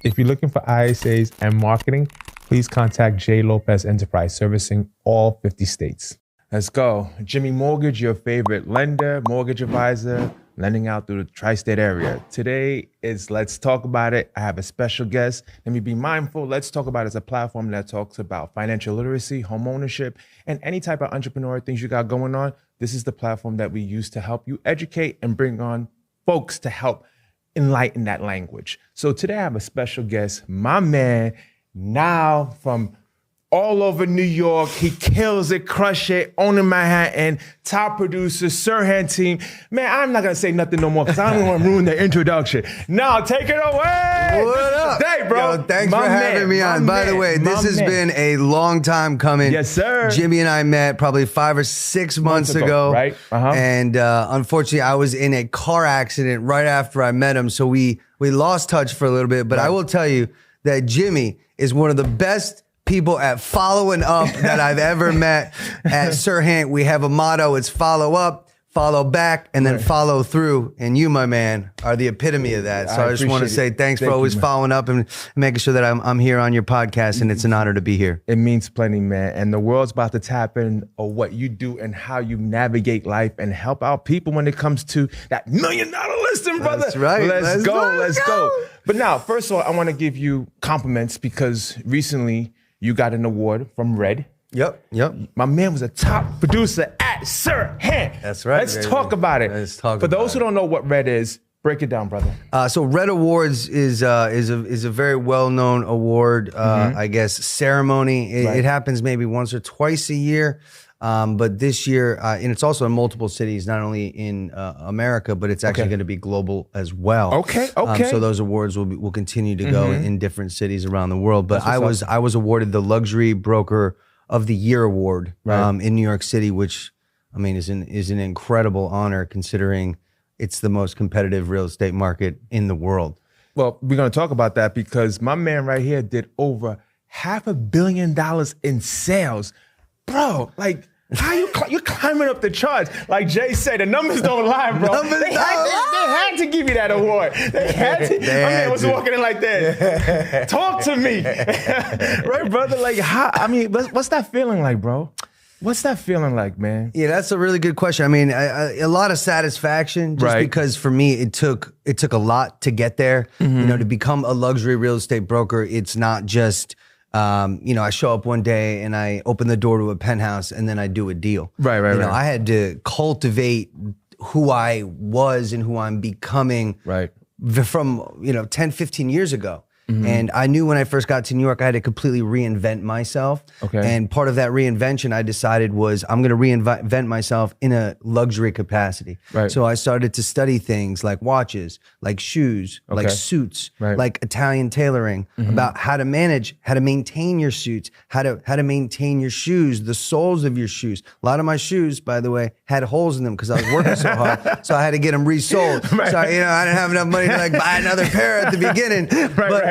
If you're looking for ISAs and marketing, please contact J. Lopez Enterprise, servicing all 50 states. Let's go. Jimmy Mortgage, your favorite lender, mortgage advisor, lending out through the tri-state area. Today is Let's Talk About It. I have a special guest. Let me be mindful. Let's Talk About It is a platform that talks about financial literacy, home ownership, and any type of entrepreneur things you got going on. This is the platform that we use to help you educate and bring on folks to help enlighten that language. So today I have a special guest, my man, Nile from all over New York. He kills it, crush it, owning Manhattan, top producer, Serhant team. Man, I'm not gonna say nothing no more because I don't want to ruin the introduction. Now, take it away. What up? Today, bro. Yo, thanks for having me on. By the way, this has been a long time coming. Yes, sir. Jimmy and I met probably 5 or 6 months ago. Right. And unfortunately, I was in a car accident right after I met him. So we lost touch for a little bit. But I will tell you that Jimmy is one of the best people at following up that I've ever met at Serhant. We have a motto. It's follow up, follow back, and then follow through. And you, my man, are the epitome of that. So I just want to say thanks for always following up and making sure that I'm here on your podcast. And it's an honor to be here. It means plenty, man. And the world's about to tap in on what you do and how you navigate life and help out people when it comes to that $1 million listing, brother. That's right. Let's go. But now, first of all, I want to give you compliments because recently you got an award from Red. Yep. My man was a top producer at Serhant. That's right. Let's talk about it. For those who don't know what Red is, break it down, brother. So Red Awards is a very well-known award, I guess, ceremony. It happens maybe once or twice a year. But this year, and it's also in multiple cities, not only in America, but it's actually going to be global as well. Okay. So those awards will continue to go in different cities around the world. But I was awarded the Luxury Broker of the Year award in New York City, which I mean is an incredible honor considering it's the most competitive real estate market in the world. Well, we're going to talk about that because my man right here did over $500 million in sales. Bro, like, how you're climbing up the charts? Like Jay said, the numbers don't lie, bro. They had to give you that award. They had to. My man was walking in like that. Talk to me. Right, brother? Like, what's that feeling like, bro? What's that feeling like, man? Yeah, that's a really good question. I mean, a lot of satisfaction just because for me, it took a lot to get there. You know, to become a luxury real estate broker, it's not just I show up one day and I open the door to a penthouse and then I do a deal. Right. I had to cultivate who I was and who I'm becoming from, 10, 15 years ago. And I knew when I first got to New York, I had to completely reinvent myself. And part of that reinvention I decided was I'm going to reinvent myself in a luxury capacity. So I started to study things like watches, like shoes, like suits, like Italian tailoring, about how to manage, how to maintain your suits, how to maintain your shoes, the soles of your shoes. A lot of my shoes, by the way, had holes in them because I was working so hard. So I had to get them resold. So I didn't have enough money to buy another pair at the beginning.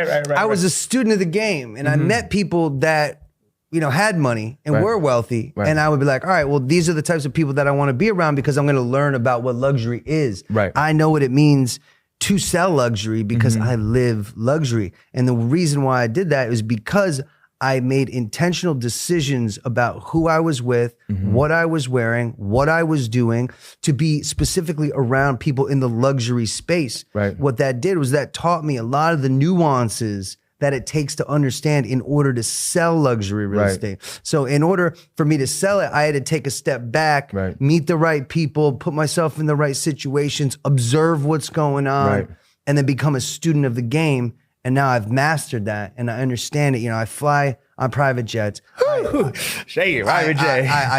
I was a student of the game, and I met people that, had money and were wealthy. And I would be like, all right, well, these are the types of people that I want to be around because I'm going to learn about what luxury is. I know what it means to sell luxury because I live luxury. And the reason why I did that is because I made intentional decisions about who I was with, what I was wearing, what I was doing to be specifically around people in the luxury space. What that did was that taught me a lot of the nuances that it takes to understand in order to sell luxury real estate. So in order for me to sell it, I had to take a step back, meet the right people, put myself in the right situations, observe what's going on, and then become a student of the game. And now I've mastered that and I understand it. I fly on private jets. I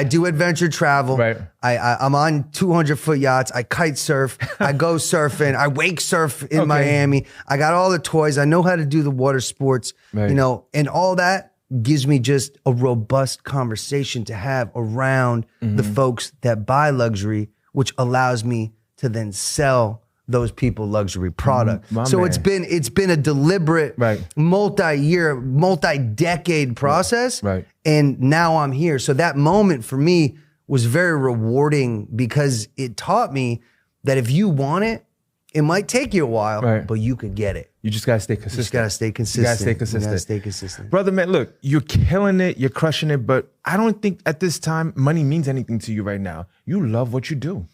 do adventure travel. I'm on 200-foot yachts. I kite surf. I go surfing. I wake surf in Miami. I got all the toys. I know how to do the water sports, and all that gives me just a robust conversation to have around the folks that buy luxury, which allows me to then sell those people luxury product. So it's been a deliberate, multi-year, multi-decade process. And now I'm here. So that moment for me was very rewarding because it taught me that if you want it, It might take you a while, Right. but you could get it. You just gotta stay consistent. You just gotta stay consistent. You gotta stay consistent. You gotta stay consistent. Brother, man, look, you're killing it, you're crushing it, but I don't think at this time money means anything to you right now. You love what you do.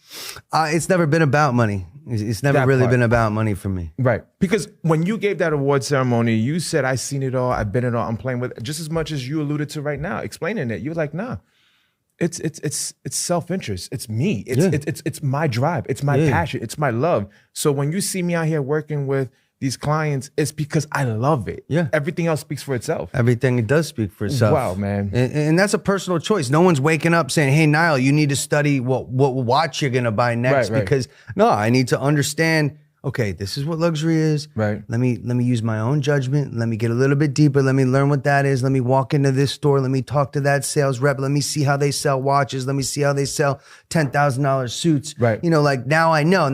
It's never been about money. It's never That really part. been about money for me. Right. Because when you gave that award ceremony, you said, I've seen it all, I've been it all, I'm playing with it. Just as much as you alluded to right now, explaining it, you were like, nah. It's self-interest. It's me. It's my drive. It's my passion. It's my love. So when you see me out here working with these clients, it's because I love it. Yeah. Everything else speaks for itself. Everything it does speak for itself. Wow, man. And that's a personal choice. No one's waking up saying, hey, Nile, you need to study what watch you're going to buy next. Right. Because no, I need to understand, okay, this is what luxury is. Right. Let me use my own judgment. Let me get a little bit deeper. Let me learn what that is. Let me walk into this store. Let me talk to that sales rep. Let me see how they sell watches. Let me see how they sell $10,000 suits. Right. You know, like now I know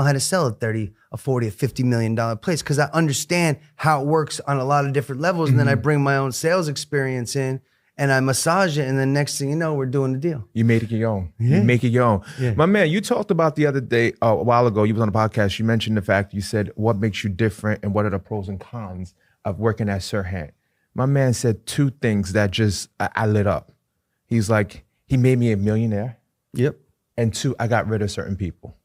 how to sell a 30, a 40, a $50 million place because I understand how it works on a lot of different levels. And then I bring my own sales experience in and I massage it. And then next thing you know, we're doing the deal. You made it your own. Yeah. You make it your own. Yeah. My man, you talked about the other day, a while ago, you was on a podcast, you mentioned the fact, you said, what makes you different and what are the pros and cons of working at Serhant? My man said two things that just, I lit up. He's like, he made me a millionaire. Yep. And two, I got rid of certain people.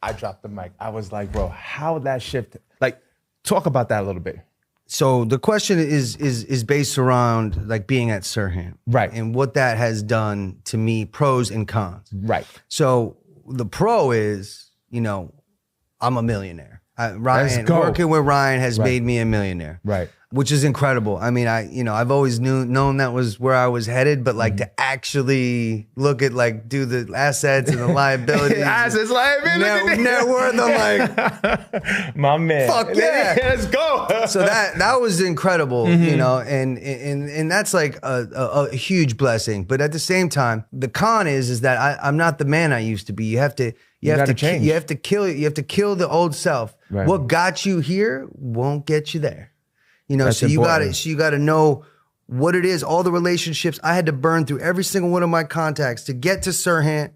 I dropped the mic. I was like, bro, how that shift? Like, talk about that a little bit. So the question is based around like being at Serhant. Right. And what that has done to me, pros and cons. Right. So the pro is, you know, I'm a millionaire. Ryan, working with Ryan has made me a millionaire. Right. Which is incredible. I mean, I've always known that was where I was headed, but like to actually look at like do the assets and the liabilities. Assets, liabilities. Net worth, I'm like, my man. Fuck yeah. Let's go. So that was incredible, you know, and that's like a huge blessing. But at the same time, the con is that I'm not the man I used to be. You have to change. You have to kill the old self. Right. What got you here won't get you there. You know, That's so important. you gotta know what it is, all the relationships I had to burn through every single one of my contacts to get to Serhant,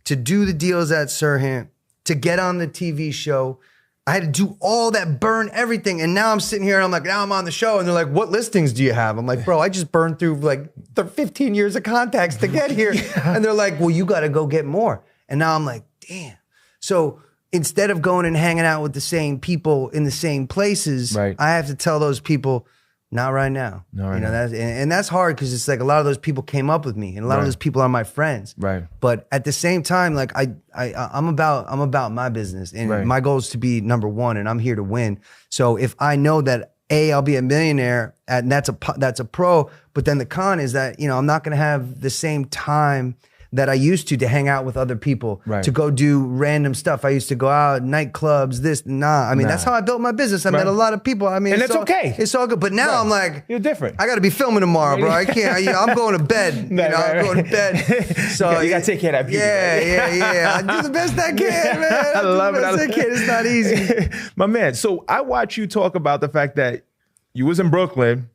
to do the deals at Serhant, to get on the TV show. I had to do all that, burn everything. And now I'm sitting here and I'm like, now I'm on the show. And they're like, what listings do you have? I'm like, bro, I just burned through like 15 years of contacts to get here. And they're like, well, you got to go get more. And now I'm like, damn. So instead of going and hanging out with the same people in the same places, right. I have to tell those people, not right now. Not right now. And that's hard because it's like a lot of those people came up with me and a lot of those people are my friends. Right. But at the same time, like I'm about my business and my goal is to be number one and I'm here to win. So if I know that I'll be a millionaire and that's a pro, but then the con is that, you know, I'm not going to have the same time that I used to hang out with other people, to go do random stuff. I used to go out, nightclubs, I mean, that's how I built my business. I met a lot of people. I mean, and it's okay. It's all good. But now I'm like, you're different. I got to be filming tomorrow, bro. I can't. I'm going to bed. I'm going to bed. So you got to take care of that people. Yeah. I do the best I can, man. I love it. I can. It's not easy. My man, so I watch you talk about the fact that you was in Brooklyn,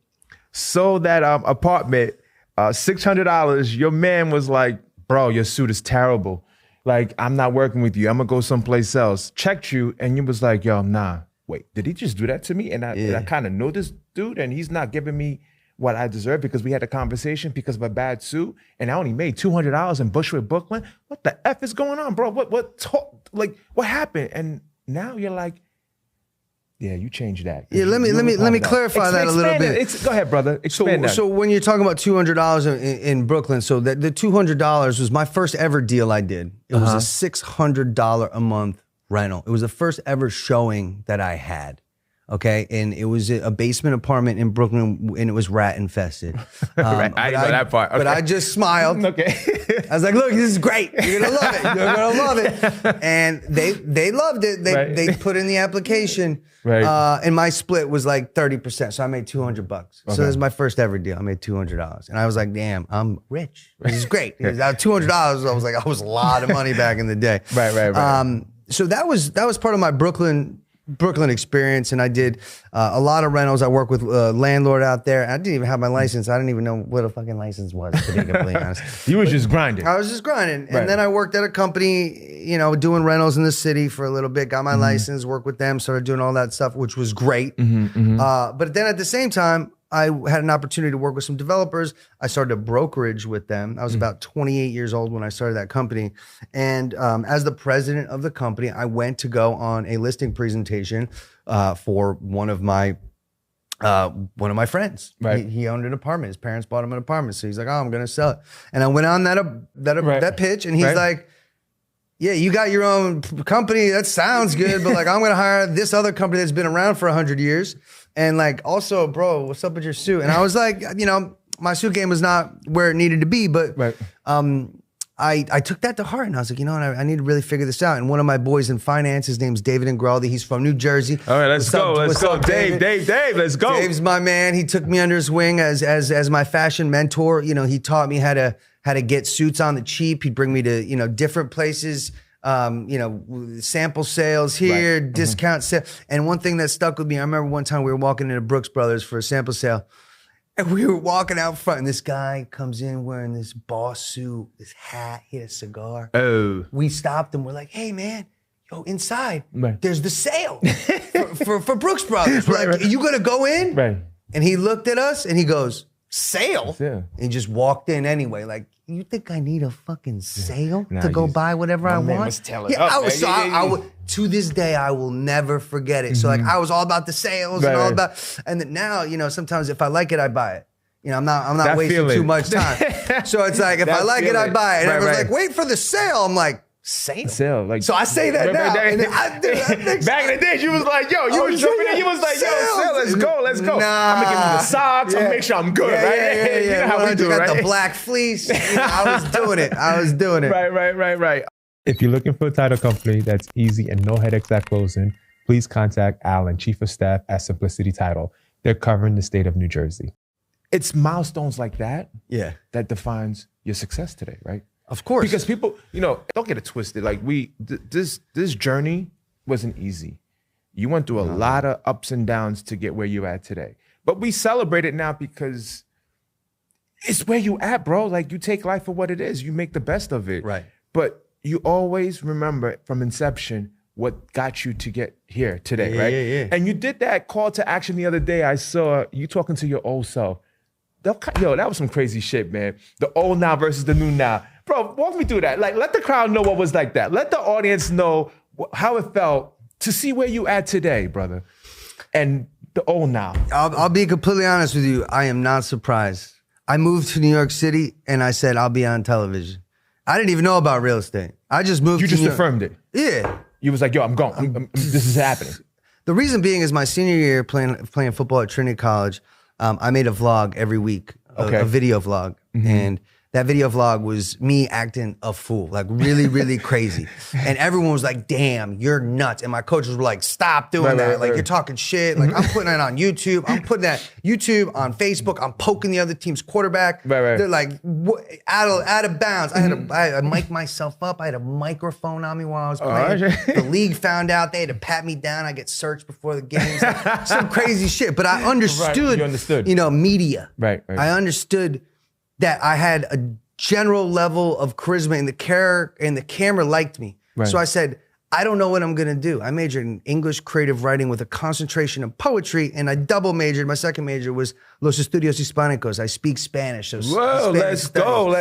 sold that apartment, $600. Your man was like, bro, your suit is terrible. Like, I'm not working with you. I'm going to go someplace else. Checked you, and you was like, yo, nah. Wait, did he just do that to me? And I kind of know this dude, and he's not giving me what I deserve because we had a conversation because of a bad suit, and I only made $200 in Bushwick, Brooklyn. What the F is going on, bro? What happened? And now you're like, yeah, you changed that. Yeah, let me clarify that a little bit. Go ahead, brother. Expand that. So when you're talking about $200 in Brooklyn, so the $200 was my first ever deal I did. It was a $600 a month rental. It was the first ever showing that I had. Okay, and it was a basement apartment in Brooklyn, and it was rat infested. I didn't know that part. Okay. But I just smiled. Okay, I was like, "Look, this is great. You're gonna love it. You're gonna love it." And they loved it. They put in the application, and my split was like 30%, so I made $200. So this is my first ever deal. I made $200, and I was like, "Damn, I'm rich. This is great." $200. I was like, I was a lot of money back in the day. Right. So that was part of my Brooklyn Brooklyn experience, and I did a lot of rentals. I worked with a landlord out there. I didn't even have my license. I didn't even know what a fucking license was, to be completely honest. You was just grinding. I was just grinding. Right. And then I worked at a company, you know, doing rentals in the city for a little bit, got my license, worked with them, started doing all that stuff, which was great. But then at the same time, I had an opportunity to work with some developers. I started a brokerage with them. I was about 28 years old when I started that company. And as the president of the company, I went to go on a listing presentation for one of my friends. Right. He owned an apartment. His parents bought him an apartment. So he's like, oh, I'm going to sell it. And I went on that pitch, and he's like, yeah, you got your own company. That sounds good. But like, I'm going to hire this other company that's been around for 100 years. And like, also, bro, what's up with your suit? And I was like, you know, my suit game was not where it needed to be, but I took that to heart, and I was like, you know what, I need to really figure this out. And one of my boys in finance, his name's David Ingraldi. He's from New Jersey. All right, let's go. Dave, let's go. Dave's my man. He took me under his wing as my fashion mentor. You know, he taught me how to get suits on the cheap. He'd bring me to, you know, different places. You know, sample sales here, discount sale. And one thing that stuck with me, I remember one time we were walking into Brooks Brothers for a sample sale, and we were walking out front, and this guy comes in wearing this boss suit, this hat, he had a cigar. Oh. We stopped him. We're like, hey, man, yo, inside, there's the sale for Brooks Brothers. We're like, you gonna go in? Right. And he looked at us, and he goes, sale? Yeah. And he just walked in anyway, like, you think I need a fucking sale to go buy whatever I want? Must tell it up, to this day, I will never forget it. So like, I was all about the sales and all about, and then now, you know, sometimes if I like it, I buy it. You know, I'm not That wasting feeling. too much time. So it's like, if I like it, I buy it. And everyone's like, wait for the sale. I'm like, sale? Like, so I say that now. And back in the day, you was like, yo, you was jumping in. You was like, yo, sale, let's go. Nah. I'm going to give you the socks. I'm going to make sure I'm good, right? You know how we do it, right? The black fleece. You know, I was doing it. Right. If you're looking for a title company that's easy and no headaches at closing, please contact Alan, Chief of Staff at Simplicity Title. They're covering the state of New Jersey. It's milestones like that that defines your success today, right? Of course. Because people, you know, don't get it twisted. Like this journey wasn't easy. You went through a lot of ups and downs to get where you're at today. But we celebrate it now because it's where you at, bro. Like, you take life for what it is. You make the best of it. Right. But you always remember from inception what got you to get here today, right? Yeah. And you did that call to action the other day. I saw you talking to your old self. Yo, that was some crazy shit, man. The old now versus the new now. Bro, walk me through that. Like, let the crowd know what was like that. Let the audience know how it felt to see where you at today, brother. And the old now. I'll be completely honest with you. I am not surprised. I moved to New York City, and I said, I'll be on television. I didn't even know about real estate. I just moved to New York. You just affirmed it. Yeah. You was like, yo, I'm going. This is happening. The reason being is my senior year playing football at Trinity College, I made a vlog every week, a video vlog. And that video vlog was me acting a fool, like really, really crazy. And everyone was like, damn, you're nuts. And my coaches were like, stop doing that. Like, you're talking shit. Like, I'm putting it on YouTube. I'm putting that YouTube on Facebook. I'm poking the other team's quarterback. They're like, out of bounds. I had to mic myself up. I had a microphone on me while I was playing. The league found out. They had to pat me down. I get searched before the games. Like, some crazy shit. But I understood, you know, media. I understood that I had a general level of charisma, and the camera liked me. So I said, I don't know what I'm gonna do. I majored in English creative writing with a concentration in poetry, and I double majored. My second major was Los Estudios Hispánicos. I speak Spanish. So whoa, let's go.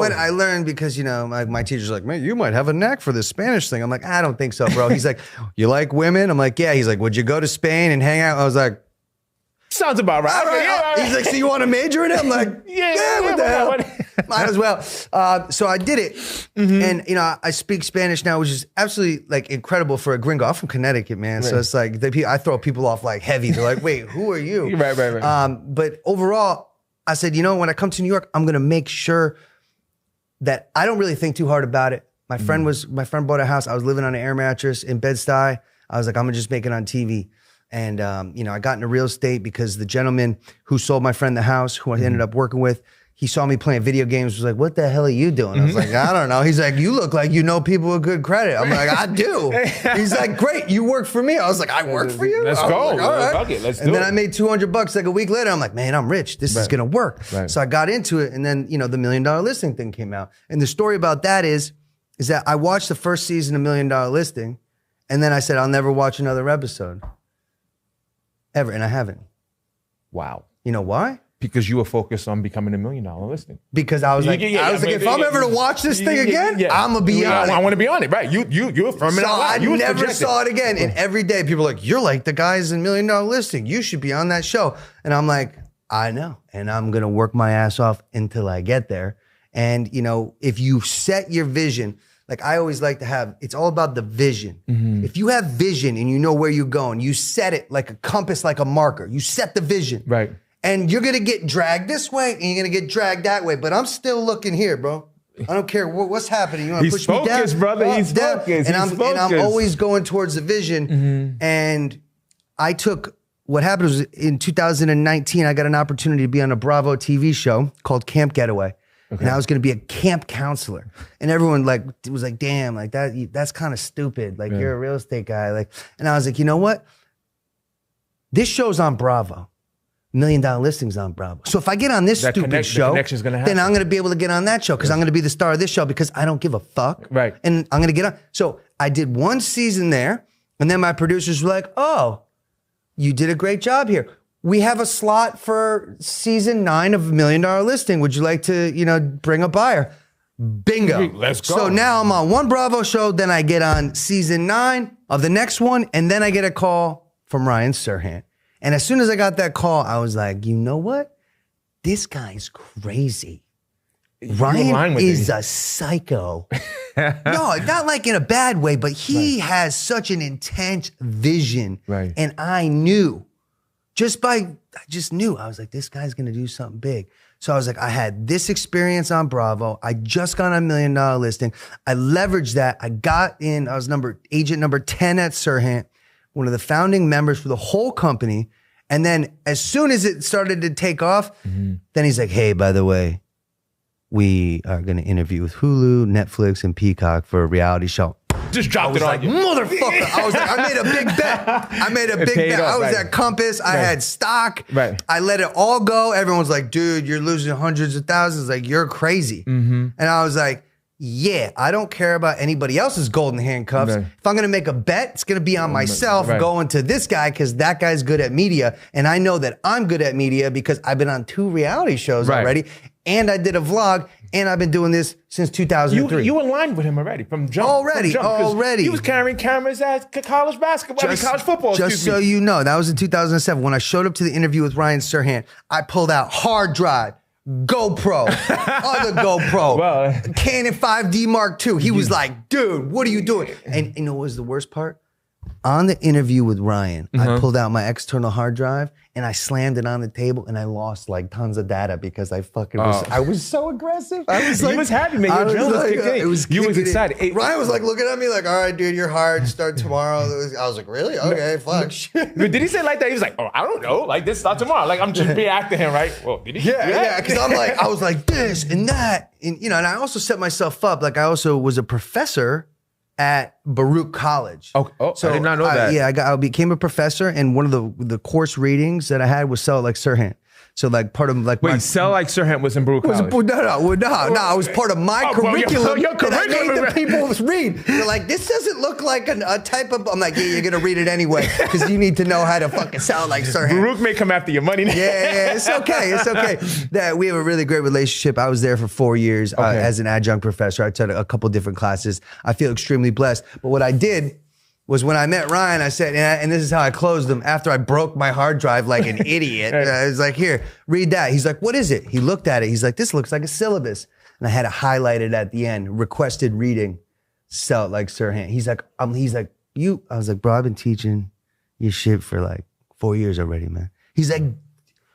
I learned because, you know, my teacher's like, man, you might have a knack for this Spanish thing. I'm like, I don't think so, bro. He's like, you like women? I'm like, yeah. He's like, would you go to Spain and hang out? I was like, sounds about right. All right. He's like, so you want to major in it? I'm like, yeah, what the hell? Might as well. So I did it. And, you know, I speak Spanish now, which is absolutely like incredible for a gringo. I'm from Connecticut, man. So it's like, I throw people off like heavy. They're like, wait, who are you? Right. But overall, I said, you know, when I come to New York, I'm going to make sure that I don't really think too hard about it. My friend bought a house. I was living on an air mattress in Bed-Stuy. I was like, I'm going to just make it on TV. And, you know, I got into real estate because the gentleman who sold my friend the house, who I ended up working with, he saw me playing video games, was like, what the hell are you doing? I was like, I don't know. He's like, you look like you know people with good credit. I'm like, I do. He's like, great, you work for me. I was like, I work for you? Let's go. Like, all right. Fuck it, let's do it. And then I made $200 like a week later. I'm like, man, I'm rich. This is gonna work. Right. So I got into it, and then, you know, the $1 Million Listing thing came out. And the story about that is that I watched the first season of $1 Million Listing, and then I said, I'll never watch another episode. Ever, and I haven't. Wow. You know why? Because you were focused on becoming $1 Million Listing. Because I was like, if I'm ever to watch this thing again, I'm gonna be on it. I want to be on it, right? You're from it. So I never saw it again. And every day people are like, you're like the guys in $1 Million Listing. You should be on that show. And I'm like, I know. And I'm gonna work my ass off until I get there. And you know, if you set your vision, like I always like to have, it's all about the vision. If you have vision and you know where you're going, you set it like a compass, like a marker. You set the vision. Right. And you're gonna get dragged this way and you're gonna get dragged that way. But I'm still looking here, bro. I don't care what's happening. You wanna push me down? He's focused, brother. He's focused. And I'm always going towards the vision. And I took, what happened was in 2019, I got an opportunity to be on a Bravo TV show called Camp Getaway. And I was gonna be a camp counselor. And everyone like was like, damn, like that's kind of stupid. Like you're a real estate guy. Like, and I was like, you know what? This show's on Bravo. $1 Million Listings on Bravo. So if I get on this stupid show, then I'm gonna be able to get on that show because I'm gonna be the star of this show because I don't give a fuck. Right. And I'm gonna get on. So I did one season there, and then my producers were like, oh, you did a great job here. We have a slot for season 9 of $1 Million Listing. Would you like to, you know, bring a buyer? Bingo. Let's go. So now I'm on one Bravo show, then I get on season 9 of the next one, and then I get a call from Ryan Serhant. And as soon as I got that call, I was like, you know what? This guy's crazy. Ryan is a psycho. No, not like in a bad way, but he has such an intense vision. Right. And I knew, I just knew. I was like, this guy's gonna do something big. So I was like, I had this experience on Bravo. I just got on $1 Million Listing. I leveraged that. I got in, I was agent number 10 at Serhant, one of the founding members for the whole company. And then as soon as it started to take off, then he's like, hey, by the way, we are going to interview with Hulu, Netflix, and Peacock for a reality show. Just dropped it on you. Motherfucker. I was like, I made a big bet. I was at Compass. I had stock. Right. I let it all go. Everyone's like, dude, you're losing hundreds of thousands. Like, you're crazy. And I was like, yeah, I don't care about anybody else's golden handcuffs. Right. If I'm going to make a bet, it's going to be on myself going to this guy because that guy's good at media. And I know that I'm good at media because I've been on 2 reality shows already. And I did a vlog. And I've been doing this since 2003. You aligned with him already from jump. Already. He was carrying cameras at college basketball, college football. Just so you know, that was in 2007. When I showed up to the interview with Ryan Serhant, I pulled out hard drive, GoPro, other GoPro, Canon 5D Mark II. He was like, dude, what are you doing? And you know what was the worst part? On the interview with Ryan, I pulled out my external hard drive and I slammed it on the table and I lost like tons of data because I fucking I was so aggressive. I was like, he was happy, man. Your adrenaline was kicked in. You was excited. Ryan was like looking at me like, all right, dude, you're hard. Start tomorrow. I was like, really? Okay, fuck. But did he say it like that? He was like, oh, I don't know. Like this start tomorrow. Like I'm just reacting him, right? Well, did he? Yeah. Because I was like this and that. And, you know, and I also set myself up. Like I also was a professor at Baruch College. So I did not know that. I became a professor, and one of the course readings that I had was Sell Like Serhant. So like part of like Sell Like Serhant was in Baruch College. No, it was part of my curriculum. Your curriculum that I made the people read. They're like, this doesn't look like a type of. I'm like, yeah, you're gonna read it anyway because you need to know how to fucking sound like Serhant. Baruch may come after your money. Yeah, it's okay. That we have a really great relationship. I was there for 4 years as an adjunct professor. I taught a couple different classes. I feel extremely blessed. But what I did was when I met Ryan, I said, and this is how I closed him after I broke my hard drive like an idiot. I was like, here, read that. He's like, what is it? He looked at it. He's like, this looks like a syllabus. And I had it highlighted at the end, requested reading, Sell It Like Serhant. He's like, you. I was like, bro, I've been teaching your shit for like 4 years already, man. He's like,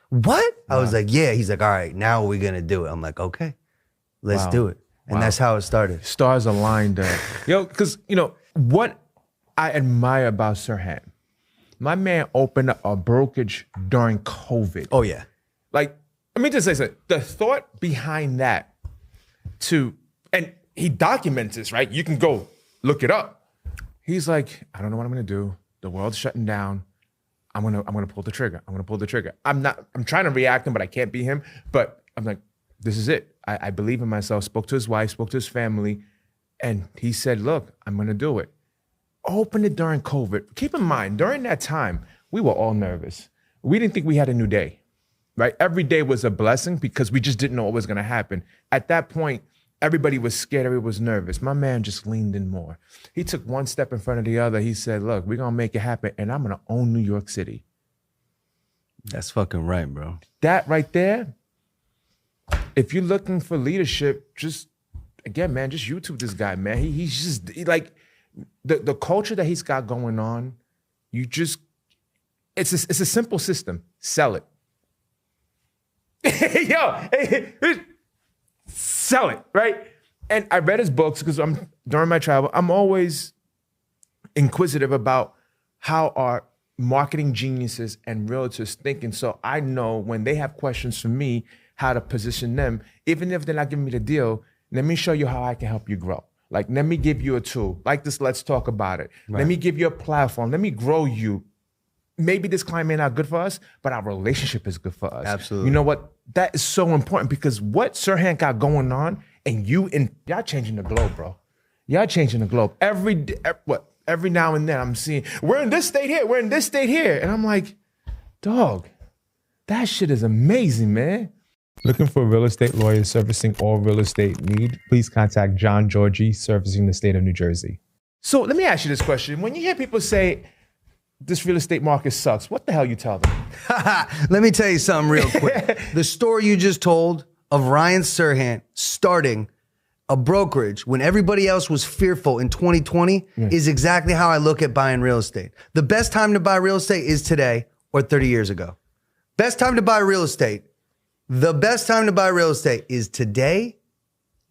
what? I was like, yeah. He's like, all right, now we're going to do it. I'm like, okay, let's do it. And that's how it started. Stars aligned. Yo, because, you know, what I admire about Serhant, my man opened up a brokerage during COVID. Oh, yeah. Like, I let me just say something. The thought behind that and he documents this, right? You can go look it up. He's like, I don't know what I'm gonna do. The world's shutting down. I'm gonna pull the trigger. I'm gonna pull the trigger. I'm trying to react him, but I can't be him. But I'm like, this is it. I believe in myself. Spoke to his wife, spoke to his family, and he said, look, I'm gonna do it. Opened it during COVID. Keep in mind, during that time, we were all nervous. We didn't think we had a new day, right? Every day was a blessing because we just didn't know what was gonna happen. At that point, everybody was scared, everybody was nervous. My man just leaned in more. He took one step in front of the other. He said, look, we're gonna make it happen, and I'm gonna own New York City. That's fucking right, bro. That right there, if you're looking for leadership, just, again, man, just YouTube this guy, man. He's just, like, the culture that he's got going on, it's a simple system. Sell it. Sell it, right? And I read his books because during my travel, I'm always inquisitive about how our marketing geniuses and realtors think. And so I know when they have questions for me, how to position them, even if they're not giving me the deal, let me show you how I can help you grow. Like, let me give you a tool. Like this, let's talk about it. Right. Let me give you a platform. Let me grow you. Maybe this client may not good for us, but our relationship is good for us. Absolutely. You know what? That is so important because what Serhant got going on, and y'all changing the globe, bro. Y'all changing the globe. Every now and then I'm seeing, we're in this state here, we're in this state here. And I'm like, dog, that shit is amazing, man. Looking for a real estate lawyer servicing all real estate need? Please contact John Georgie, servicing the state of New Jersey. So let me ask you this question. When you hear people say, this real estate market sucks, what the hell you tell them? Let me tell you something real quick. The story you just told of Ryan Serhant starting a brokerage when everybody else was fearful in 2020 is exactly how I look at buying real estate. The best time to buy real estate is today or 30 years ago. Best time to buy real estate. The best time to buy real estate is today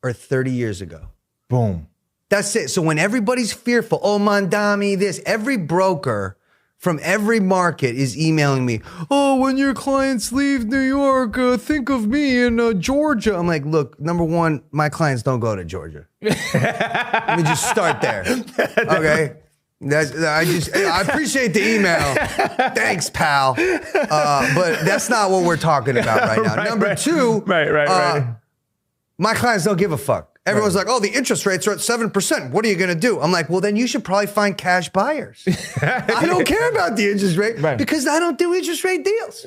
or 30 years ago. Boom. That's it. So when everybody's fearful, oh, Mandami, this, every broker from every market is emailing me, oh, when your clients leave New York, think of me in Georgia. I'm like, look, number one, my clients don't go to Georgia. Let me just start there, okay? I appreciate the email. Thanks, pal. But that's not what we're talking about right now. Number two, my clients don't give a fuck. Everyone's like, oh, the interest rates are at 7%. What are you going to do? I'm like, well, then you should probably find cash buyers. I don't care about the interest rate because I don't do interest rate deals.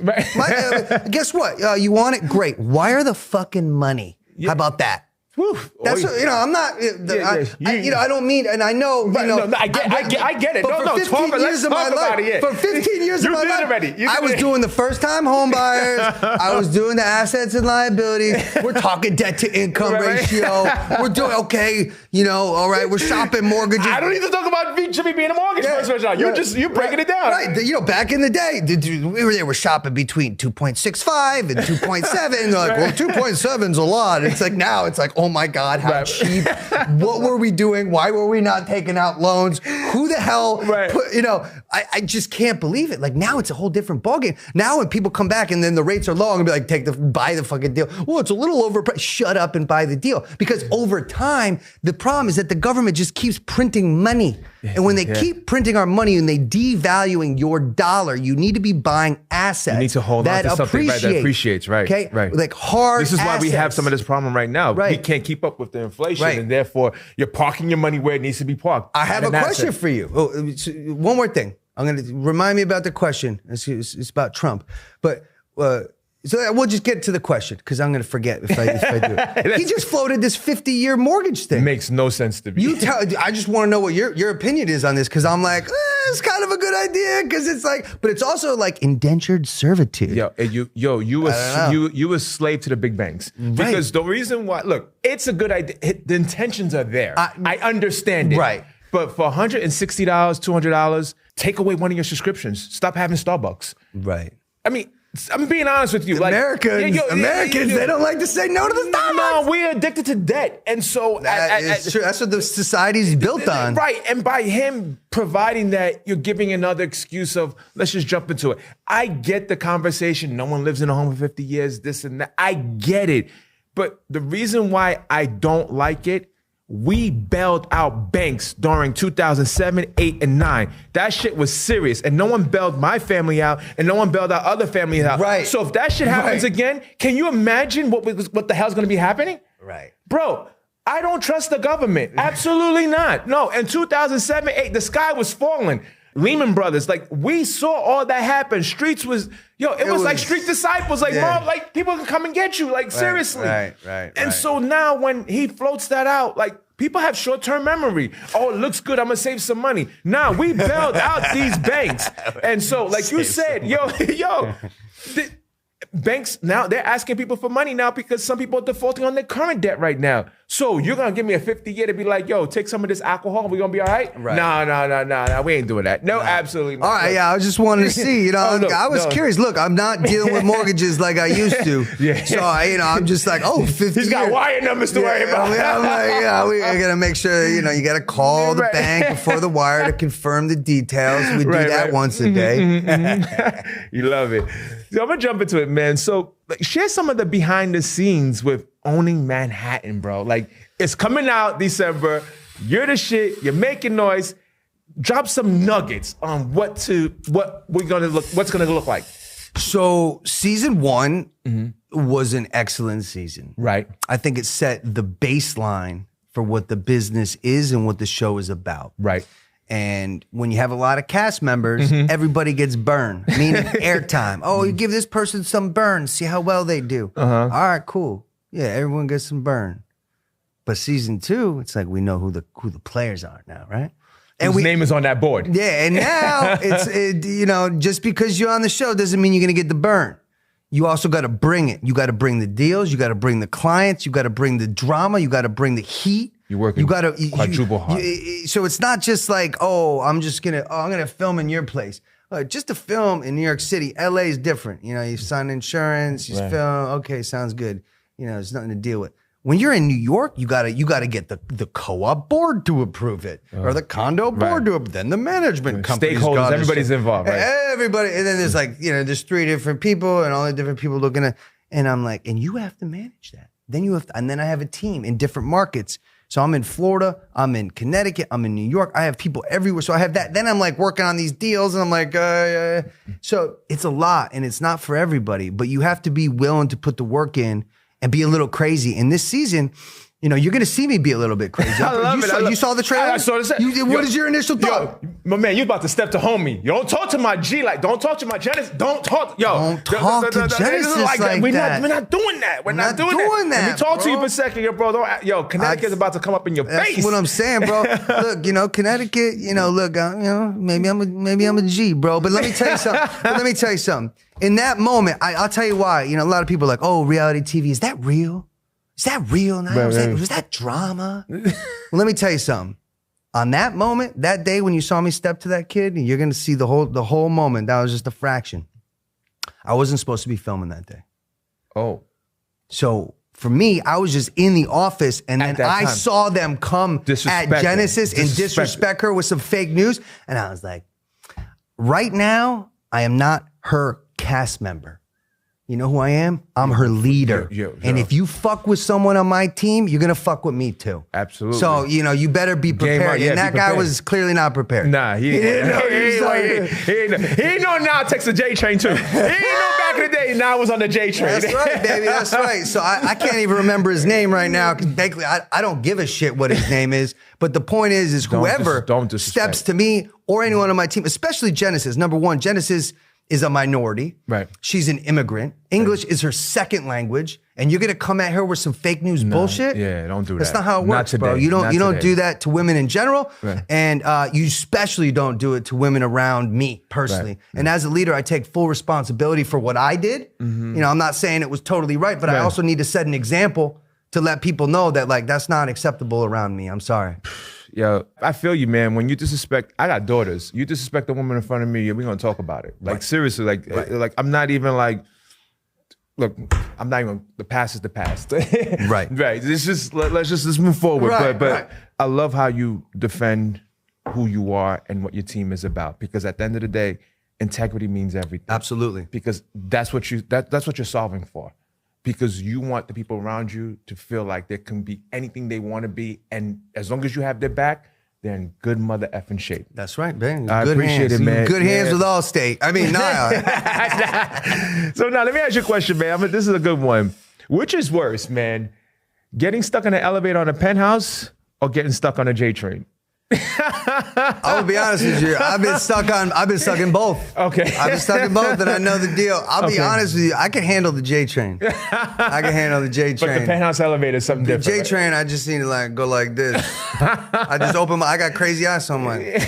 Guess what? You want it? Great. Wire the fucking money. How about that? Whew. That's I'm not. I don't mean, and I know. I get it. For 15 years of my life, I was doing the first-time home buyers. I was doing the assets and liabilities. We're talking debt-to-income ratio. We're doing all right. We're shopping mortgages. I don't even talk about Jimmy being a mortgage person right now. You're breaking it down. Right. Back in the day, we were shopping between 2.65 and 2.7. Like, well, 2.7 is a lot. It's like now it's like, oh my God, how cheap. What were we doing? Why were we not taking out loans? Who the hell? I just can't believe it. Like now it's a whole different ballgame. Now when people come back and then the rates are low, I'm gonna be like, buy the fucking deal. Well, it's a little overpriced. Shut up and buy the deal. Because over time, the problem is that the government just keeps printing money. And when they keep printing our money and they devaluing your dollar, you need to be buying assets. You need to hold on to something that appreciates, right? Okay, right. Like hard. This is why we have assets. some of this problem right now. Right. We can't keep up with the inflation, and therefore you're parking your money where it needs to be parked. I have a question for you. Oh, one more thing. I'm going to remind me about the question. It's about Trump, but. So we'll just get to the question because I'm going to forget if I do it. He just floated this 50-year mortgage thing. Makes no sense to me. I just want to know what your opinion is on this because I'm like, it's kind of a good idea because it's like, but it's also like indentured servitude. You were slave to the big banks because the reason why, look, it's a good idea. The intentions are there. I understand it. Right. But for $160, $200, take away one of your subscriptions. Stop having Starbucks. Right. I mean, I'm being honest with you. Americans, they don't like to say no to the Starbucks. No, we're addicted to debt. And so... That's true. That's what the society's built on. Right. And by him providing that, you're giving another excuse of, let's just jump into it. I get the conversation. No one lives in a home for 50 years, this and that. I get it. But the reason why I don't like it, we bailed out banks during 2007, 8, and 9. That shit was serious. And no one bailed my family out, and no one bailed out other families out. Right. So if that shit happens again, can you imagine what the hell's going to be happening? Right. Bro, I don't trust the government. Absolutely not. No, in 2007, 8, the sky was falling. Lehman Brothers, like, we saw all that happen. Streets was, it was like street disciples. Like, Mom, like, people can come and get you. Like, seriously. Right. And so now when he floats that out, like, people have short-term memory. Oh, it looks good. I'm going to save some money. Now, we bailed out these banks. And so, like you said, banks now, they're asking people for money now because some people are defaulting on their current debt right now. So you're going to give me a 50-year to be like, yo, take some of this alcohol. We're going to be all right? Right. No. We ain't doing that. No, absolutely not. All right, I just wanted to see. I was curious. Look, I'm not dealing with mortgages like I used to. So, I'm just like, 50 He's got wire numbers to worry about. I'm like, we got to make sure, you got to call the bank before the wire to confirm the details. We do that once a day. You love it. So I'm going to jump into it, man. So share some of the behind the scenes with owning Manhattan, bro. Like, it's coming out December. You're the shit. You're making noise. Drop some nuggets on what's gonna look like. So season 1 was an excellent season. Right. I think it set the baseline for what the business is and what the show is about. Right. And when you have a lot of cast members, everybody gets burned, meaning airtime. Oh, you give this person some burn, see how well they do. All right, cool. Yeah, everyone gets some burn. But season 2, it's like we know who the players are now, right? And whose name is on that board. Yeah, and now just because you're on the show doesn't mean you're gonna get the burn. You also got to bring it. You got to bring the deals. You got to bring the clients. You got to bring the drama. You got to bring the heat. You're working quadruple hard. So it's not just like, I'm gonna film in your place. Just to film in New York City, LA is different. You sign insurance, you film. Okay, sounds good. There's nothing to deal with. When you're in New York, you gotta get the co-op board to approve it, or the condo board to approve. Then the management company, stakeholders, everybody's involved. Right? Everybody, and then there's there's 3 different people, and all the different people looking at. And I'm like, and you have to manage that. Then and then I have a team in different markets. So I'm in Florida, I'm in Connecticut, I'm in New York. I have people everywhere. So I have that. Then I'm like working on these deals, and I'm like, so it's a lot, and it's not for everybody. But you have to be willing to put the work in and be a little crazy. And this season, you're going to see me be a little bit crazy. You saw the trailer? I saw the What is your initial thought? My man, you about to step to homie. You don't talk to my G don't talk to my Genesis. Don't talk to Genesis like that. We're not doing that. We're not doing that. Let me talk to you for a second, bro. Connecticut's about to come up in your face. That's what I'm saying, bro. Look, Connecticut, maybe I'm a G, bro. But let me tell you something. In that moment, I'll tell you why. A lot of people are like, oh, reality TV, is that real? Is that real now? Was that drama? Well, let me tell you something. On that moment, that day when you saw me step to that kid, you're gonna see the whole moment. That was just a fraction. I wasn't supposed to be filming that day. Oh. So for me, I was just in the office, and then I saw them come at Genesis and disrespect her with some fake news. And I was like, right now, I am not her cast member. You know who I am? I'm her leader. And if you fuck with someone on my team, you're going to fuck with me too. Absolutely. So, you better be prepared. And that guy was clearly not prepared. Nah, he ain't know now takes the J train too. He ain't know back in the day now was on the J train. That's right, baby. That's right. So I can't even remember his name right now. Because basically, I don't give a shit what his name is. But the point is whoever steps to me or anyone on my team, especially Genesis. Number one, Genesis is a minority. Right. She's an immigrant. English is her second language. And you're gonna come at her with some fake news bullshit? Yeah, don't do that. That's not how it works, bro. You don't do that to women in general. Right. And you especially don't do it to women around me personally. Right. And as a leader, I take full responsibility for what I did. Mm-hmm. I'm not saying it was totally right, but I also need to set an example to let people know that that's not acceptable around me. I'm sorry. Yo, I feel you, man. When you disrespect, I got daughters. You disrespect a woman in front of me, we're gonna talk about it. Like seriously, like I'm not even like, look, I'm not even, the past is the past. Right. It's just, let's move forward. But I love how you defend who you are and what your team is about, because at the end of the day, integrity means everything. Absolutely. Because that's what you're solving for. Because you want the people around you to feel like they can be anything they want to be, and as long as you have their back, they're in good mother effing shape. That's right, man. I good appreciate hands. it, man. Good hands with Allstate. I mean, So now let me ask you a question, man. This is a good one. Which is worse, man? Getting stuck in an elevator on a penthouse or getting stuck on a J train? I will be honest with you. I've been stuck in both. Okay. I've been stuck in both, and I know the deal. I'll be honest with you. I can handle the J train. I can handle the J train. But the penthouse elevator is something different. The J train, I just need to like go like this. I just open I got crazy eyes, so I'm like,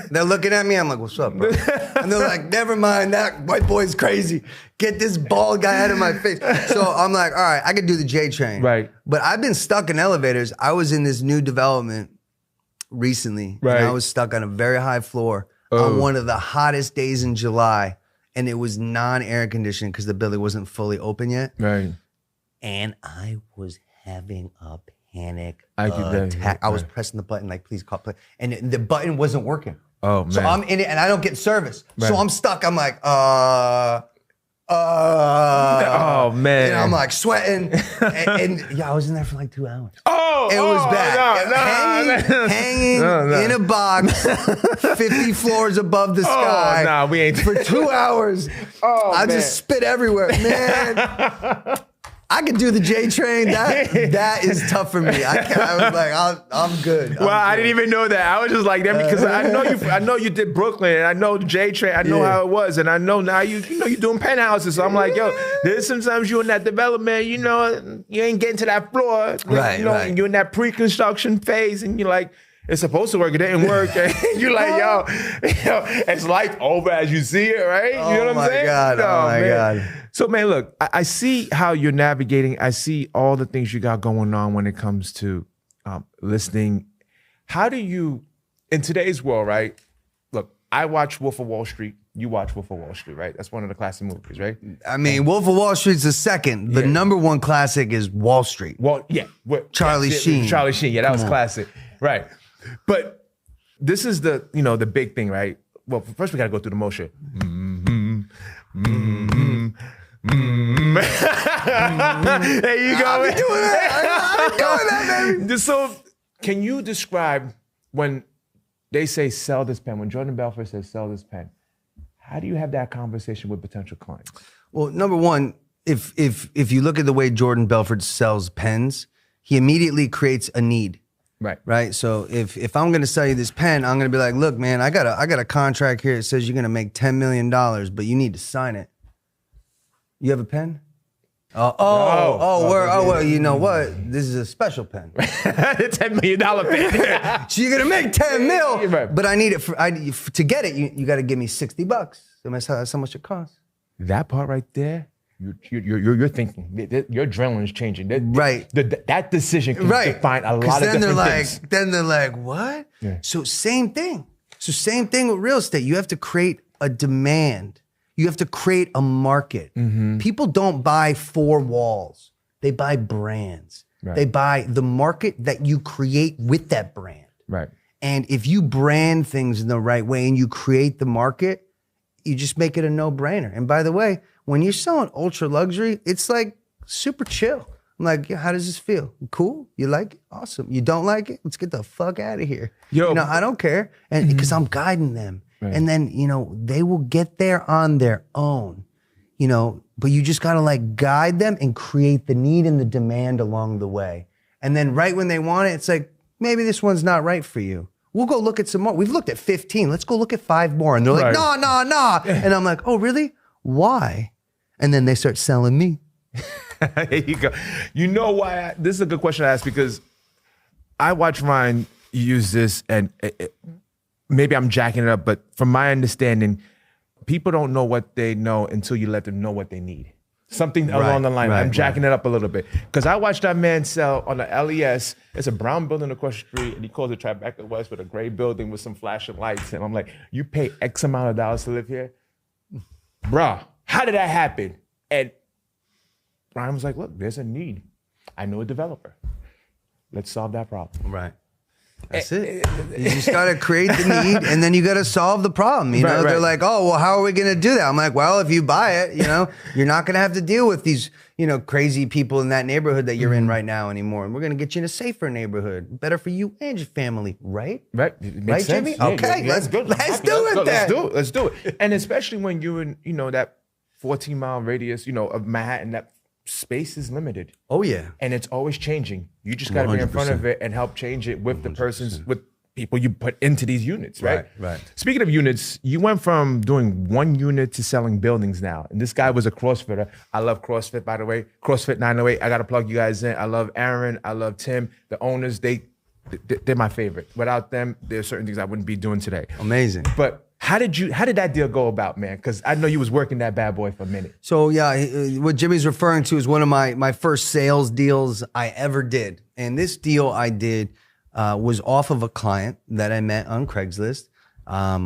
they're looking at me. I'm like, what's up, bro? And they're like, never mind, that white boy's crazy. Get this bald guy out of my face. So I'm like, all right, I can do the J train. Right. But I've been stuck in elevators. I was in this new development recently, and I was stuck on a very high floor on one of the hottest days in July, and it was non-air conditioned because the building wasn't fully open yet. Right. And I was having a panic attack. Right. I was pressing the button like, please call play, and the button wasn't working. Oh man. So I'm in it, and I don't get service. Right. So I'm stuck. I'm like, oh man. And I'm like sweating, and yeah, I was in there for like 2 hours. It was bad. Hanging in a box, 50 floors above the sky. Oh, we ain't for 2 hours. I just spit everywhere, man. I could do the J train. That is tough for me. I was like, I'm good. I didn't even know that. I was just like that because I know you did Brooklyn, and I know the J train. I know how it was, and I know now you're doing penthouses. So I'm like, yo, there's sometimes you in that development, you ain't getting to that floor, and you're in that pre-construction phase, and you're like, it's supposed to work, it didn't work. And you're like, yo, it's life over as you see it, right? You know what I'm saying? Oh my God. So man, look, I see how you're navigating. I see all the things you got going on when it comes to listening. How do you, in today's world, right? Look, I watch Wolf of Wall Street. You watch Wolf of Wall Street, right? That's one of the classic movies, right? I mean, Wolf of Wall Street's the second. The number one classic is Wall Street. Charlie Sheen. Charlie Sheen, yeah, that was classic. Right. But this is the big thing, right? Well, first we gotta go through the motion. There you go. I'm doing that, baby. So, can you describe when they say sell this pen? When Jordan Belfort says sell this pen, how do you have that conversation with potential clients? Well, number one, if you look at the way Jordan Belfort sells pens, he immediately creates a need. Right. So if I'm gonna sell you this pen, I'm gonna be like, look, man, I got a contract here that says you're gonna make $10 million, but you need to sign it. You have a pen? Well, you know what? This is a special pen. $10 million pen. So you're gonna make 10 mil, but I need it to get it. You got to give me $60. So that's how much it costs. That part right there. You're thinking, your adrenaline's changing. That decision can define a lot of different things. Then they're like, what? Yeah. So same thing. With real estate. You have to create a demand. You have to create a market. Mm-hmm. People don't buy 4 walls. They buy brands. Right. They buy the market that you create with that brand. Right. And if you brand things in the right way and you create the market, you just make it a no-brainer. And by the way, when you're selling ultra luxury, it's like super chill. I'm like, how does this feel? Cool? You like it? Awesome. You don't like it? Let's get the fuck out of here. I don't care. And because I'm guiding them. Right. And then, they will get there on their own, but you just gotta like guide them and create the need and the demand along the way. And then right when they want it, it's like, maybe this one's not right for you. We'll go look at some more. We've looked at 15. Let's go look at 5 more. And they're like, no. And I'm like, oh, really? Why? And then they start selling me. There you go. You know why? This is a good question to ask because I watch Ryan use this, and maybe I'm jacking it up, but from my understanding, people don't know what they know until you let them know what they need. Something along the line. I'm jacking it up a little bit. Because I watched that man sell on the LES. It's a brown building across the street, and he calls it Tribeca West with a gray building with some flashing lights. And I'm like, you pay X amount of dollars to live here? Bruh, how did that happen? And Brian was like, look, there's a need. I know a developer. Let's solve that problem. Right. That's it. You just got to create the need, and then you got to solve the problem. You know, they're like, oh, well, how are we going to do that? I'm like, well, if you buy it, you know, you're not going to have to deal with these, you know, crazy people in that neighborhood that you're in right now anymore. And we're going to get you in a safer neighborhood, better for you and your family, right? Right. Right, sense. Jimmy? Yeah, okay, yeah, let's do it then. Let's do it. And especially when you're in, you know, that 14-mile radius, you know, of Manhattan, that space is limited. Oh, yeah. And it's always changing. You just got to be in front of it and help change it with 100%. The persons, with people you put into these units, right? Right. Speaking of units, you went from doing one unit to selling buildings now. And this guy was a CrossFitter. I love CrossFit, by the way. CrossFit 908. I got to plug you guys in. I love Aaron. I love Tim. The owners, they're my favorite. Without them, there's certain things I wouldn't be doing today. Amazing. But how did that deal go about, man? Because I know you was working that bad boy for a minute. So yeah, what Jimmy's referring to is one of my first sales deals I ever did. And this deal I did was off of a client that I met on Craigslist,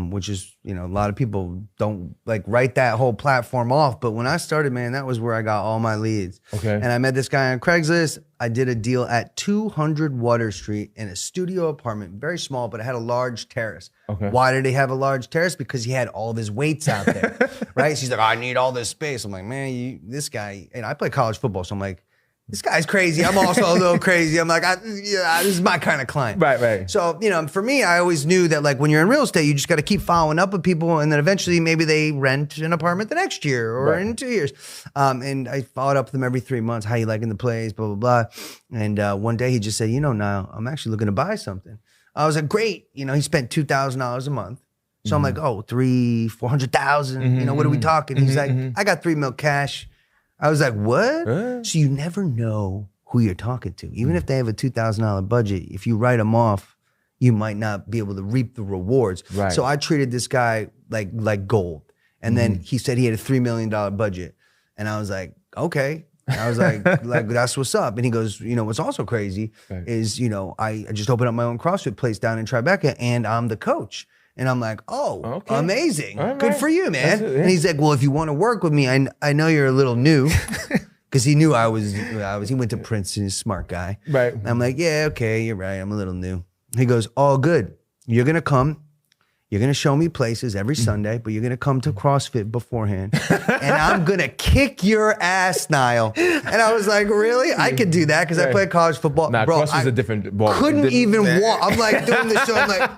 which is, you know, a lot of people don't like write that whole platform off. But when I started, man, that was where I got all my leads. Okay. And I met this guy on Craigslist. I did a deal at 200 Water Street in a studio apartment, very small, but it had a large terrace. Okay. Why did he have a large terrace? Because he had all of his weights out there, right? So he's like, I need all this space. I'm like, man, this guy, and I play college football, so I'm like, this guy's crazy. I'm also a little crazy. I'm like, this is my kind of client. Right. So, you know, for me, I always knew that like when you're in real estate, you just got to keep following up with people. And then eventually maybe they rent an apartment the next year or in 2 years. And I followed up with them every 3 months. How you liking the place, blah, blah, blah. And one day he just said, you know, Nile, I'm actually looking to buy something. I was like, great. You know, he spent $2,000 a month. So I'm like, oh, $400,000. You know, what are we talking? He's like, I got $3 million cash. I was like, what? So you never know who you're talking to. Even if they have a $2,000 budget, if you write them off, you might not be able to reap the rewards. Right. So I treated this guy like gold. And then he said he had a $3 million budget. And I was like, okay. I was like that's what's up. And he goes, you know, what's also crazy is, you know, I just opened up my own CrossFit place down in Tribeca and I'm the coach. And I'm like, oh, amazing. Right. Good for you, man. And he's like, well, if you want to work with me, I know you're a little new. Because he knew he went to Princeton, he's a smart guy. Right. I'm like, yeah, okay, you're right. I'm a little new. He goes, all good. You're going to come. You're going to show me places every Sunday, but you're going to come to CrossFit beforehand. And I'm going to kick your ass, Nile. And I was like, really? I could do that because I play college football. Nah, bro, CrossFit's a different ball. Couldn't even walk. I'm like doing the show. I'm like,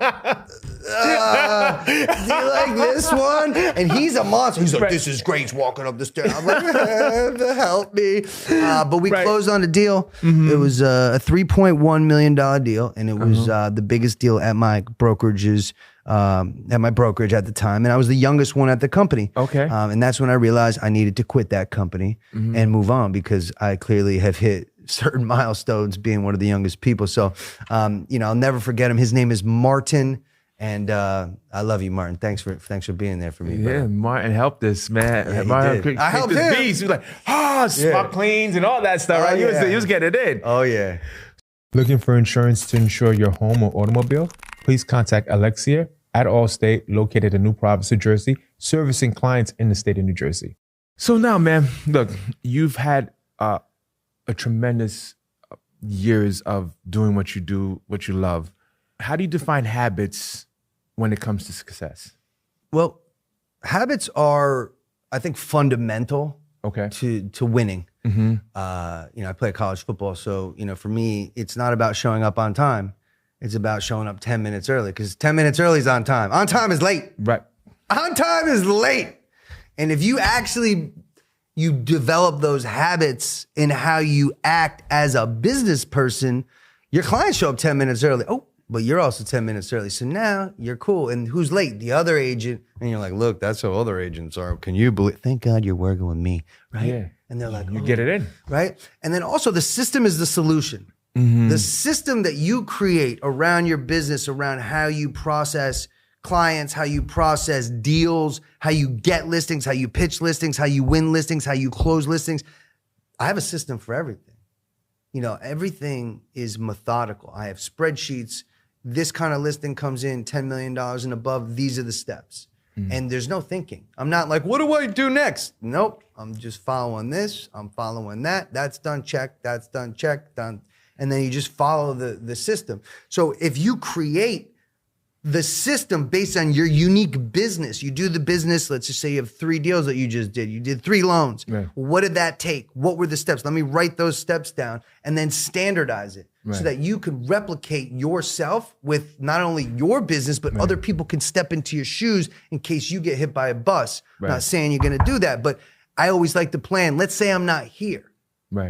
do you like this one? And he's a monster. He's like, this is great. He's walking up the stairs. I'm like, help me. But we closed on the deal. It was a $3.1 million deal. And it was the biggest deal at my brokerages. At my brokerage at the time, and I was the youngest one at the company. Okay. And that's when I realized I needed to quit that company and move on because I clearly have hit certain milestones being one of the youngest people. So, you know, I'll never forget him. His name is Martin. And I love you, Martin. Thanks for being there for me. Yeah, bro. Martin helped us, man. Yeah, Martin I helped him. He was like, spot cleans and all that stuff, right? He was getting it in. Oh, yeah. Looking for insurance to insure your home or automobile? Please contact Alexia at Allstate, located in New Providence, New Jersey, servicing clients in the state of New Jersey. So now, man, look, you've had a tremendous years of doing what you do, what you love. How do you define habits when it comes to success? Well, habits are, I think, fundamental to winning. You know, I play college football, so, you know, for me, it's not about showing up on time. It's about showing up 10 minutes early because 10 minutes early is on time. On time is late. Right. On time is late. And if you actually, you develop those habits in how you act as a business person, your clients show up 10 minutes early. Oh, but you're also 10 minutes early. So now you're cool. And who's late? The other agent. And you're like, look, that's how other agents are. Can you believe? Thank God you're working with me. Right. Yeah. And they're like, you get it in. Right. And then also the system is the solution. The system that you create around your business, around how you process clients, how you process deals, how you get listings, how you pitch listings, how you win listings, how you close listings. I have a system for everything. You know, everything is methodical. I have spreadsheets. This kind of listing comes in $10 million and above. These are the steps. And there's no thinking. I'm not like, what do I do next? Nope. I'm just following this. I'm following that. That's done, check. That's done, check, done. And then you just follow the system. So if you create the system based on your unique business, you do the business, let's just say you have 3 deals that you just did. You did 3 loans. Right. What did that take? What were the steps? Let me write those steps down and then standardize it so that you can replicate yourself with not only your business, but other people can step into your shoes in case you get hit by a bus. Not saying you're going to do that, but I always like to plan. Let's say I'm not here.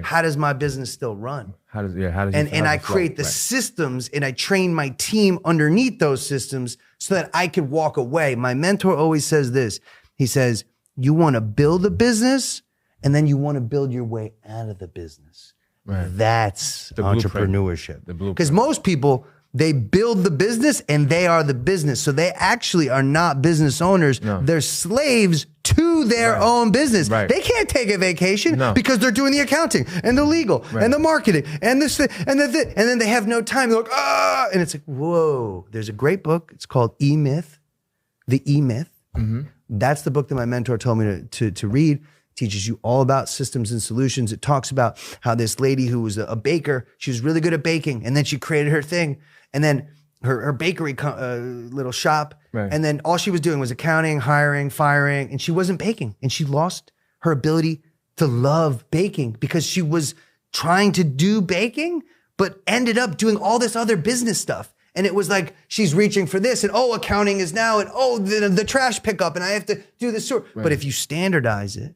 How does my business still run? And I create the systems and I train my team underneath those systems so that I can walk away. My mentor always says this. He says, you want to build a business and then you want to build your way out of the business. That's the entrepreneurship. Because most people, they build the business and they are the business. So they actually are not business owners. They're slaves to their own business. They can't take a vacation because they're doing the accounting and the legal and the marketing and this and then they have no time. They're like, and it's like, whoa. There's a great book. It's called E-Myth, the E-Myth. That's the book that my mentor told me to read. Teaches you all about systems and solutions. It talks about how this lady who was a baker, she was really good at baking, and then she created her thing, and then her bakery little shop, and then all she was doing was accounting, hiring, firing, and she wasn't baking, and she lost her ability to love baking because she was trying to do baking, but ended up doing all this other business stuff. And it was like, she's reaching for this, and accounting is now, and the trash pickup, and I have to do this sort. But if you standardize it,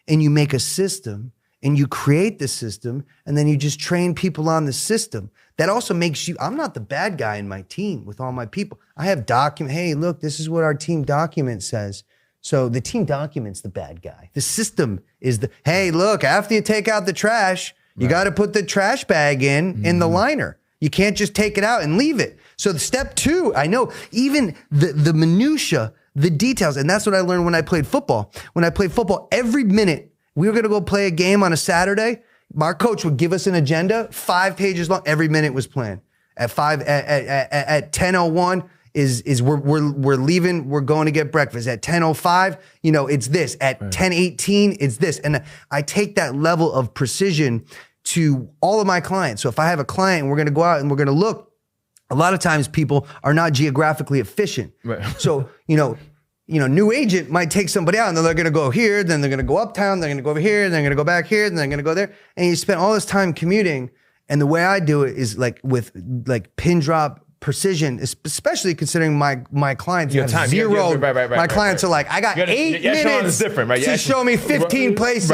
and you make a system and you create the system and then you just train people on the system, that also makes you, I'm not the bad guy in my team with all my people. I have hey, look, this is what our team document says. So the team document's the bad guy. The system is hey, look, after you take out the trash, you got to put the trash bag in the liner. You can't just take it out and leave it. So the step 2, I know, even the minutia, the details. And that's what I learned when I played football. When I played football, every minute we were going to go play a game on a Saturday, our coach would give us an agenda, 5 pages long. Every minute was planned. At 10:01 is we're leaving. We're going to get breakfast. At 10:05, it's this. At 10:18, it's this. And I take that level of precision to all of my clients. So if I have a client and we're going to go out and we're going to look, a lot of times people are not geographically efficient. So, new agent might take somebody out and then they're going to go here, then they're going to go uptown, they're going to go over here, then they're going to go back here, then they're going to go there. And you spend all this time commuting. And the way I do it is with pin drop precision, especially considering my clients have time. Zero. My clients are like, I got 8 minutes to show me 15 places.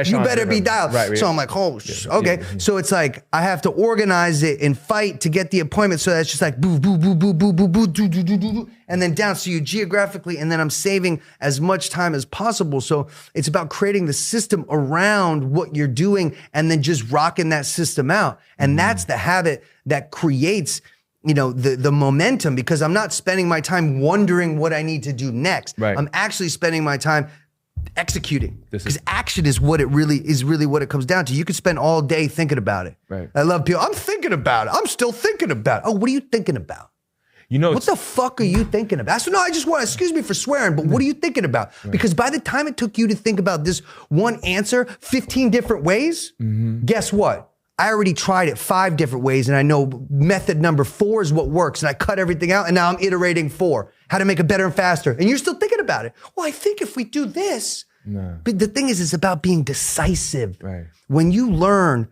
You better be dialed. So I'm like, okay. So it's like, I have to organize it and fight to get the appointment. So that's just like, boo, boo, boo, boo, boo, boo, boo, do, do, do, do, do, and then down. So you geographically, and then I'm saving as much time as possible. So it's about creating the system around what you're doing and then just rocking that system out. And that's the habit that creates the momentum, because I'm not spending my time wondering what I need to do next. I'm actually spending my time executing, because action is what what it comes down to. You could spend all day thinking about it. I love people. I'm thinking about it. I'm still thinking about it. Oh, what are you thinking about? What the fuck are you thinking about? So no, excuse me for swearing, but what are you thinking about? Because by the time it took you to think about this one answer 15 different ways, guess what? I already tried it 5 different ways, and I know method number 4 is what works, and I cut everything out, and now I'm iterating 4, how to make it better and faster. And you're still thinking about it. Well, I think if we do this, but the thing is, it's about being decisive. When you learn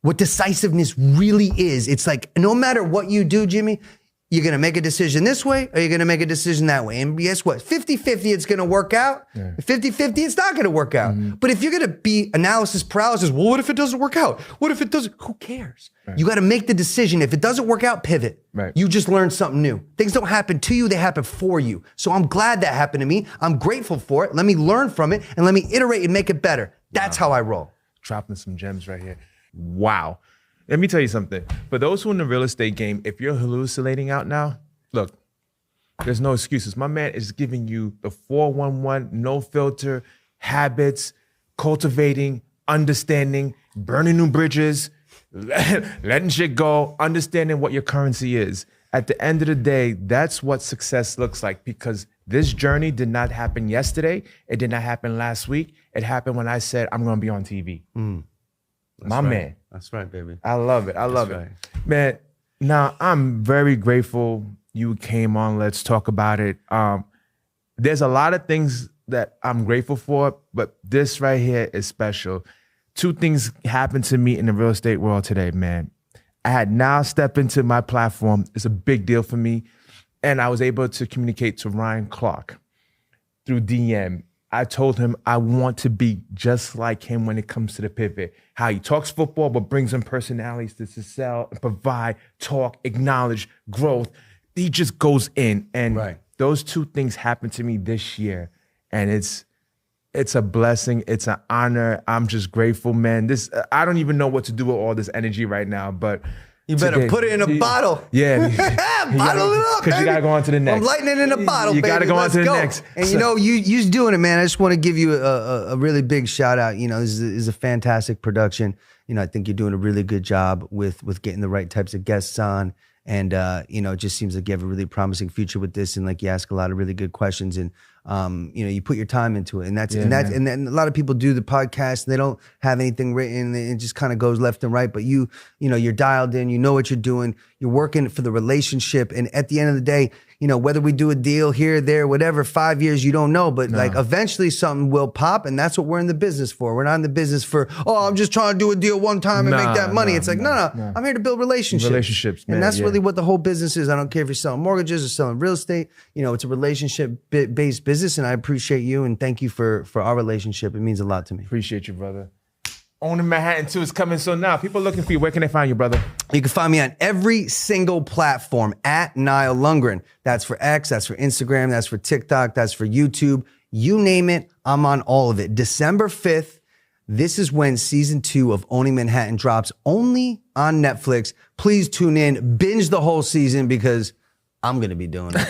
what decisiveness really is, it's like, no matter what you do, Jimmy, you're going to make a decision this way, or you're going to make a decision that way. And guess what? 50-50, it's going to work out. 50-50, it's not going to work out. But if you're going to be analysis paralysis, well, what if it doesn't work out? What if it doesn't? Who cares? You got to make the decision. If it doesn't work out, pivot. You just learned something new. Things don't happen to you, they happen for you. So I'm glad that happened to me. I'm grateful for it. Let me learn from it, and let me iterate and make it better. That's how I roll. Dropping some gems right here. Wow. Let me tell you something. For those who are in the real estate game, if you're hallucinating out now, look, There's no excuses. My man is giving you the 411, no filter, habits, cultivating, understanding, burning new bridges, letting shit go, understanding what your currency is. At the end of the day, that's what success looks like, because this journey did not happen yesterday. It did not happen last week. It happened when I said, I'm going to be on TV. My man. That's right, baby. I love it. I love it. Man, now I'm very grateful you came on. Let's talk about it. There's a lot of things that I'm grateful for, but this right here is special. 2 things happened to me in the real estate world today, man. I had now stepped into my platform. It's a big deal for me. And I was able to communicate to Ryan Clark through DM. I told him I want to be just like him when it comes to the pivot. How he talks football, but brings in personalities to sell and provide, talk, acknowledge, growth. He just goes in. And those 2 things happened to me this year. And it's a blessing. It's an honor. I'm just grateful, man. I don't even know what to do with all this energy right now, but you better put it in a bottle. Yeah. Bottle it up, because you got to go on to the next. I'm lighting it in a bottle, You got to go on to the next. And you know, you're doing it, man. I just want to give you a really big shout out. You know, this is a fantastic production. You know, I think you're doing a really good job with getting the right types of guests on. And, you know, it just seems like you have a really promising future with this. And like, you ask a lot of really good questions, and, you know, you put your time into it. And and then a lot of people do the podcast and they don't have anything written. It just kind of goes left and right. But you know, you're dialed in, you know what you're doing. You're working for the relationship. And at the end of the day, you know, whether we do a deal here, there, whatever, 5 years, you don't know. But like, eventually something will pop. And that's what we're in the business for. We're not in the business for, I'm just trying to do a deal one time and make that money. It's like, no. I'm here to build relationships. Man, and that's really what the whole business is. I don't care if you're selling mortgages or selling real estate. You know, it's a relationship-based business. And I appreciate you. And thank you for our relationship. It means a lot to me. Appreciate you, brother. Owning Manhattan 2 is coming soon now. People looking for you. Where can they find you, brother? You can find me on every single platform at Nile Lundgren. That's for X, that's for Instagram, that's for TikTok, that's for YouTube. You name it, I'm on all of it. December 5th, this is when season 2 of Owning Manhattan drops, only on Netflix. Please tune in, binge the whole season, because I'm going to be doing it.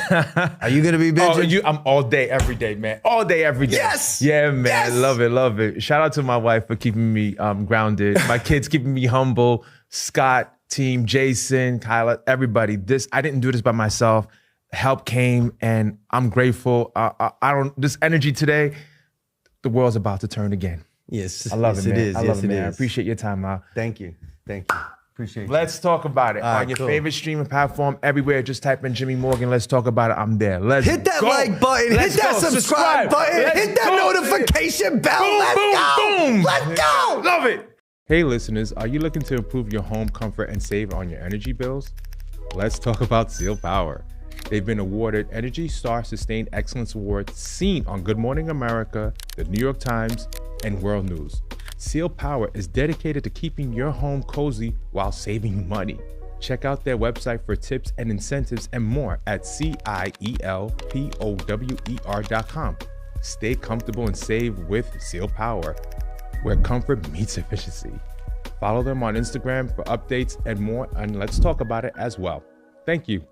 Are you going to be binging? I'm all day, every day, man. All day, every day. Yes. Yeah, man. Yes. Love it. Shout out to my wife for keeping me grounded. My kids keeping me humble. Scott, team, Jason, Kyla, everybody. I didn't do this by myself. Help came, and I'm grateful. This energy today, the world's about to turn again. Yes. I love it, man. It is. I love it, man. I appreciate your time, Mal. Thank you. Appreciate it. Let's talk about it. On your favorite streaming platform, everywhere. Just type in Jimmy Morgan. Let's talk about it. I'm there. Let's hit that go. Like button. Hit that subscribe button. Hit that notification bell. Boom. Let's go. Love it. Hey, listeners, are you looking to improve your home comfort and save on your energy bills? Let's talk about Seal Power. They've been awarded Energy Star Sustained Excellence Award, seen on Good Morning America, the New York Times, and World News. Seal Power is dedicated to keeping your home cozy while saving you money. Check out their website for tips and incentives and more at CIELPOWER.com. Stay comfortable and save with Seal Power, where comfort meets efficiency. Follow them on Instagram for updates and more, and let's talk about it as well. Thank you.